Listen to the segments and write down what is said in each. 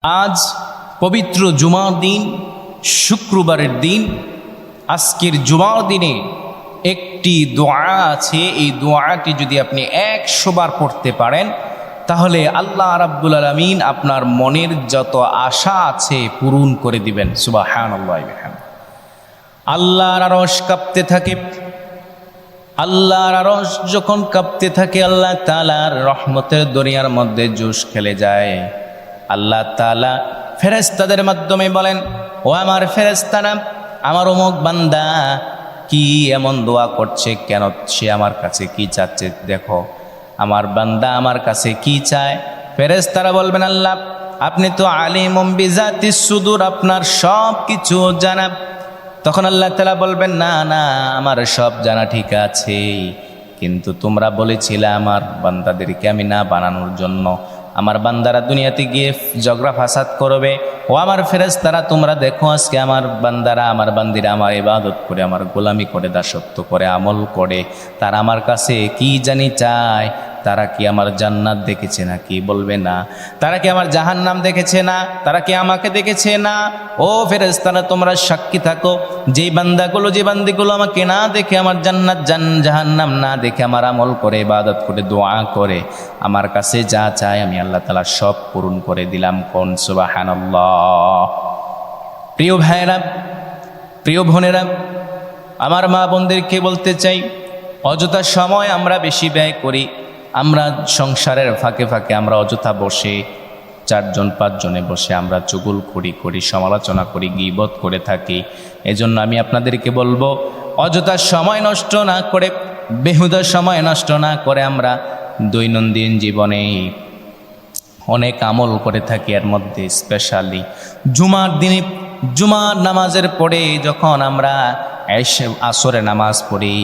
আজ পবিত্র জুমার দিন, শুক্রবারের দিন। আজকের জুমার দিনে একটি দোয়া আছে, এই দোয়াটি যদি আপনি 100 বার পড়তে পারেন তাহলে আল্লাহ রাব্বুল আলামিন আপনার মনের যত আশা আছে পূরণ করে দিবেন। সুবহানাল্লাহ। আল্লাহর আরশ কাঁপতে থাকে। আল্লাহর আরশ যখন কাঁপতে থাকে, আল্লাহ তাআলার রহমতের দরিয়ার মধ্যে জোশ খেলে যায়। আল্লাহ তাআলা ফেরেশতাদের মাধ্যমে বলেন, ও আমার ফেরেশতারা, আমার অমুক বান্দা কি এমন দোয়া করছে, কেন সে আমার কাছে কি চাচ্ছে, দেখো আমার বান্দা আমার কাছে কি চায়। ফেরেশতারা বলবেন, আল্লাহ আপনি তো আলিমুম বিজাতিস সুদূর, আপনার সব কিছু জানা। তখন আল্লাহ তাআলা বলবেন, না না, আমার সব জানা ঠিক আছে, কিন্তু তোমরা বলেছিলে আমার বান্দাদেরকে আমি না বানানোর জন্য। আমার বান্দারা দুনিয়াতে গিয়ে ঝগড়া ফাসাদ করবে। ও আমার ফেরেশতারা, তোমরা দেখো আজকে আমার বান্দারা, আমার বান্দিরা আমার ইবাদত করে, আমার গোলামি করে, দাসত্ব করে, আমল করে, তারা আমার কাছে কি জানি চায়। তারা কি আমার জান্নাত দেখেছে না? কি বলবে না? তারা কি আমার জাহান্নাম দেখেছে না? তারা কি আমাকে দেখেছে না? ও ফেরেশতারা, তোমরা সাক্ষী থাকো, যেই বান্দাগুলো, যে বান্দিগুলো আমাকে না দেখে, আমার জান্নাত জাহান্নাম না দেখে, আমার আমল করে, ইবাদত করে, দোয়া করে, আমার কাছে যা চায় আমি আল্লাহ তাআলা সব পূরণ করে দিলাম। কোন সুবহানাল্লাহ। প্রিয় ভাইয়েরা, প্রিয় বোনেরা, আমার মা বোনদেরকে বলতে চাই, অযথা সময় আমরা বেশি ব্যয় করি। আমরা সংসারের ফাঁকে ফাঁকে আমরা অযথা বসে 4 জন 5 জনে বসে আমরা চুগলখড়ি করি, সমালোচনা করি, গীবত করে থাকি। এজন্য আমি আপনাদেরকে বলবো, অযথা সময় নষ্ট না করে, বেহুদা সময় নষ্ট না করে আমরা দৈনন্দিন জীবনে অনেক আমল করে থাকি। এর মধ্যে স্পেশালি জুমার দিনে, জুমার নামাজের পরে যখন আমরা আসরে নামাজ পড়ি,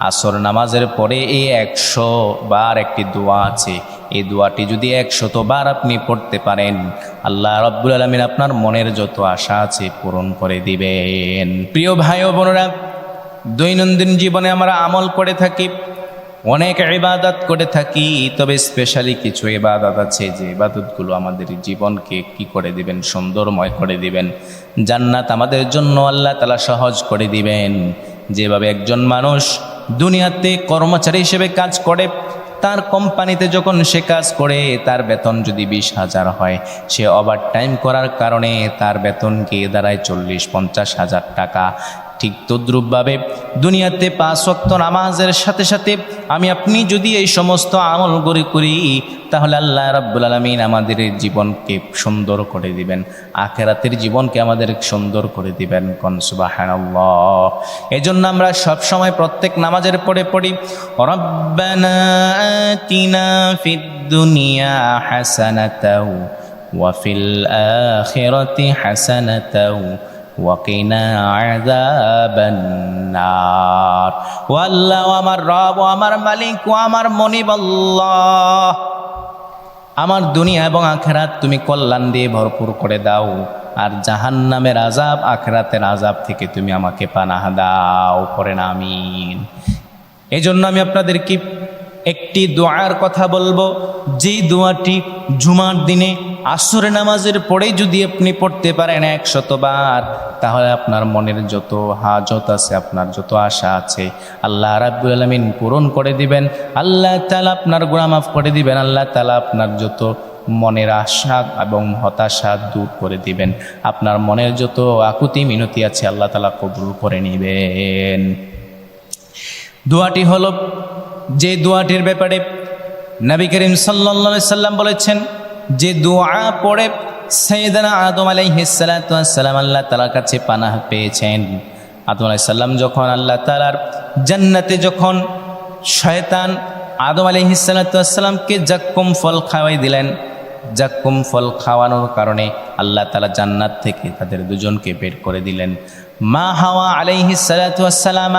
আসর নামাজের পরে এই 100 বার একটি দোয়া আছে। এই দোয়াটি যদি 100 বার আপনি পড়তে পারেন, আল্লাহ রাব্বুল আলামিন আপনার মনের যত আশা আছে পূরণ করে দিবেন। প্রিয় ভাই ও বোনেরা, দৈনন্দিন জীবনে আমরা আমল করে থাকি, অনেক ইবাদত করে থাকি, তবে স্পেশালি কিছু ইবাদত আছে যে ইবাদতগুলো আমাদের জীবনকে কি করে দিবেন, সুন্দরময় করে দিবেন। জান্নাত আমাদের জন্য আল্লাহ তাআলা সহজ করে দিবেন। যেভাবে একজন মানুষ দুনিয়াতে কর্মচারী হিসেবে কাজ করে, তার কোম্পানিতে যখন সে কাজ করে তার বেতন যদি 20,000 হয়, সে ওভার টাইম করার কারণে তার বেতন গিয়ে দাঁড়ায় 40-50 হাজার টাকা। ঠিক তদ্রূপভাবে দুনিয়াতে 5 ওয়াক্ত নামাজের সাথে সাথে আমি আপনি যদি এই সমস্ত আমল করি তাহলে আল্লাহ রাব্বুল আলামিন আমাদের জীবনকে সুন্দর করে দিবেন, আখিরাতের জীবনকে আমাদের সুন্দর করে দিবেন। কোন সুবহানাল্লাহ। এজন্য আমরা সব সময় প্রত্যেক নামাজের পরে পড়ি, রব্বানা আতিনা ফিদ দুনিয়া হাসানাতাও ওয়া ফিল আখিরাতি হাসানাতাও ওয়াকিনা আযাবান নার। ও আল্লাহ, আমার রব, ও আমার মালিক, ও আমার মনিব আল্লাহ, আমার দুনিয়া এবং আখিরাত তুমি কল্যাণ দিয়ে ভরপুর করে দাও, আর জাহান্নামের আযাব, আখিরাতের আযাব থেকে তুমি আমাকে পানাহ দাও। করেন আমিন। এই জন্য আমি আপনাদেরকে একটি দোয়ার কথা বলবো, যেই দোয়াটি জুমার দিনে আসরের নামাজের পরেই যদি আপনি পড়তে পারেন 100 বার, তাহলে আপনার মনের যত হাজত আছে, আপনার যত আশা আছে, আল্লাহ রাব্বুল আলামিন পূরণ করে দিবেন। আল্লাহ তাআলা আপনার গুনাহ মাফ করে দিবেন। আল্লাহ তাআলা আপনার যত মনের আশা এবং হতাশা দূর করে দিবেন। আপনার মনের যত আকুতি মিনতি আছে আল্লাহ তাআলা কবুল করে নেবেন। দোয়াটি হলো, যে দোয়াটির ব্যাপারে নবী করিম সাল্লাল্লাহু আলাইহি সাল্লাম বলেছেন, যে দোয়া পড়ে সাইয়েদনা আদম আলাইহিস সালাতু ওয়াস সালাম আল্লাহ তাআলার কাছে পানাহ পেয়েছেন। আদম আলাইহিস সালাম যখন আল্লাহ তাআলার জান্নাতে, যখন শয়তান আদম আলাইহিস সালাতু ওয়াস সালামকে জাক্কুম ফল খাওয়াই দিলেন, জাক্কুম ফল খাওয়ানোর কারণে আল্লাহ তাআলা জান্নাত থেকে তাদের দুজনকে বের করে দিলেন। মা হাওয়া আলাইহিস সালাতু ওয়াস সালাম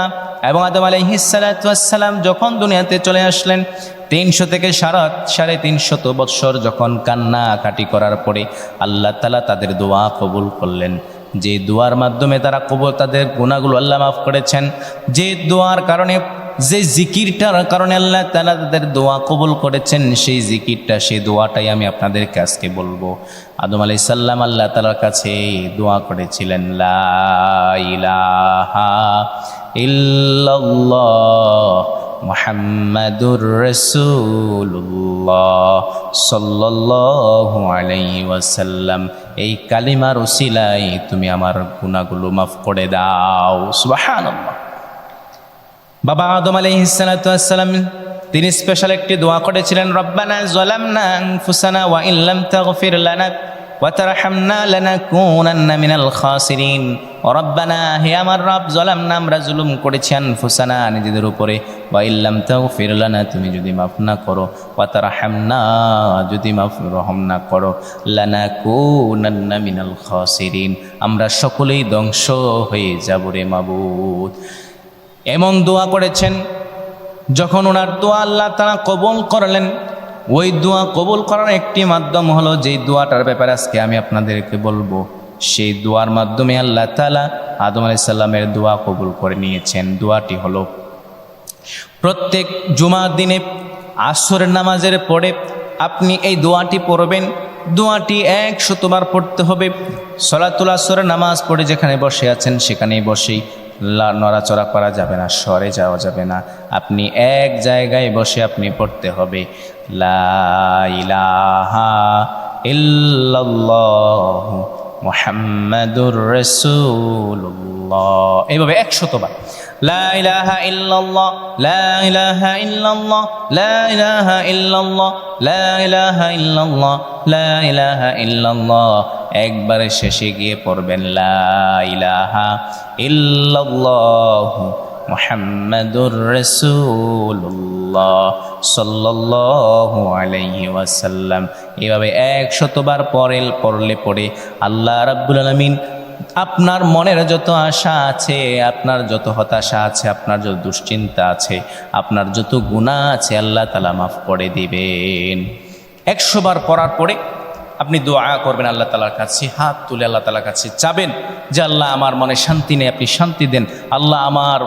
এবং আদম আলাইহিস সালাতু ওয়াস সালাম যখন দুনিয়াতে চলে আসলেন, 300 থেকে 350 বৎসর যখন কান্নাকাটি করার পরে আল্লাহ তাআলা তাদের দোয়া কবুল করলেন। যে দোয়ার মাধ্যমে তারা তাদের গুনাহগুলো আল্লাহ মাফ করেছেন, যে দোয়ার কারণে যে জিকিরটার কারণে আল্লাহ তাআলা তাদের দোয়া কবুল করেছেন, সেই জিকিরটা, সেই দোয়াটাই আমি আপনাদেরকে আজকে বলবো। আদম আলাইহিস সালাম আল্লাহ তাআলার কাছে দোয়া করেছিলেন, লা ইলাহা ইল্লাল্লাহ মুহাম্মাদুর রাসূলুল্লাহ সাল্লাল্লাহু আলাইহি ওয়াসাল্লাম, এই কালিমার উসিলায় তুমি আমার গুনাহগুলো মাফ করে দাও। সুবহানাল্লাহ। বাবা আদম আলাইহিস সালাতু ওয়াসসালাম তিনি স্পেশাল একটি দোয়া করেছিলেন, রব্বানা যালামনা আনফুসানা ওয়া ইল্লাম তাগফির লানা ওয়া তারহামনা লানাকুনান্না মিনাল খাসিরিন। ও রব্বানা, হে আমার রব, যালামনা, আমরা জুলুম করেছি, আনফুসানা, নিজেদের উপরে, ওয়া ইল্লাম তাগফির লানা, তুমি যদি মাফ না করো, ওয়া তারহামনা, যদি রহম না করো, লানাকুনান্না মিনাল খাসিরিন, আমরা সকলেই ধ্বংস হয়ে যাব রে মাবুদ। এমন দোয়া করেছেন, যখন ওনার দোয়া আল্লাহ তাআলা কবুল করলেন, ওই দোয়া কবুল করার একটি মাধ্যম হলো, যেই দোয়াটার ব্যাপারে আজকে আমি আপনাদেরকে বলবো, সেই দোয়ার মাধ্যমে আল্লাহ তাআলা আদম আলাইহিস সালামের দোয়া কবুল করে নিয়েছেন। দোয়াটি হলো, প্রত্যেক জুমার দিনে আসরের নামাজের পরে আপনি এই দোয়াটি পড়বেন। দোয়াটি 100 বার পড়তে হবে। সলাতুল আসরের নামাজ পড়ে যেখানে বসে আছেন সেখানেই বসেই, নড়াচড়া করা যাবে না, সরে যাওয়া যাবে না, আপনি এক জায়গায় বসে আপনি পড়তে হবে, লা ইলাহা ইল্লাল্লাহ মুহাম্মাদুর রাসূলুল্লাহ, এইভাবে 100 বার, লা ইলাহা ইল্লাল্লাহ, লা ইলাহা ইল্লাল্লাহ, লা ইলাহা ইল্লাল্লাহ, লা ইলাহা ইল্লাল্লাহ, লা ইলাহা ইল্লাল্লাহ। একবারে শেষে গিয়ে পড়বেন, লা ইলাহা ইল্লাল্লাহ মুহাম্মাদুর রাসূলুল্লাহ সাল্লাল্লাহু আলাইহি ওয়াসাল্লাম। এভাবে 100 বার পড়লে আল্লাহ রাব্বুল আলামিন আপনার মনের যত আশা আছে, আপনার যত হতাশা আছে, আপনার যত দুশ্চিন্তা আছে, আপনার যত গুনাহ আছে, আল্লাহ তাআলা মাফ করে দিবেন। 100 বার পড়ার পরে আপনি দোয়া করবেন আল্লাহ তাআলার কাছে, হাত তুলে আল্লাহ তাআলার কাছে চাবেন যে, আল্লাহ আমার মনে শান্তি নেই, আপনি শান্তি দেন। আল্লাহ আমার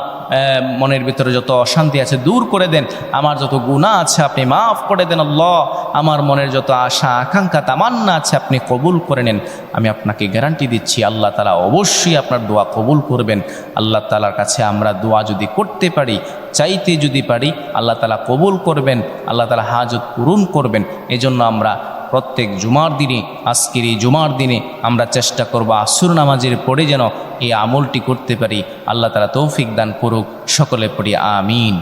মনের ভিতরে যত অশান্তি আছে দূর করে দেন, আমার যত গুনাহ আছে আপনি মাফ করে দেন। আল্লাহ, আমার মনের যত আশা আকাঙ্ক্ষা তামান্না আছে আপনি কবুল করে নেন। আমি আপনাকে গ্যারান্টি দিচ্ছি আল্লাহ তাআলা অবশ্যই আপনার দোয়া কবুল করবেন। আল্লাহ তাআলার কাছে আমরা দোয়া যদি করতে পারি, চাইতে যদি পারি, আল্লাহ তাআলা কবুল করবেন, আল্লাহ তাআলা হাজত পূরণ করবেন। এজন্য আমরা প্রত্যেক জুমার দিনে, আজকের এই জুমার দিনে আমরা চেষ্টা করব আসর নামাজের পরে যেন এই আমলটি করতে পারি। আল্লাহ তাআলা তৌফিক দান করুক। সকলে পড়ি আমিন।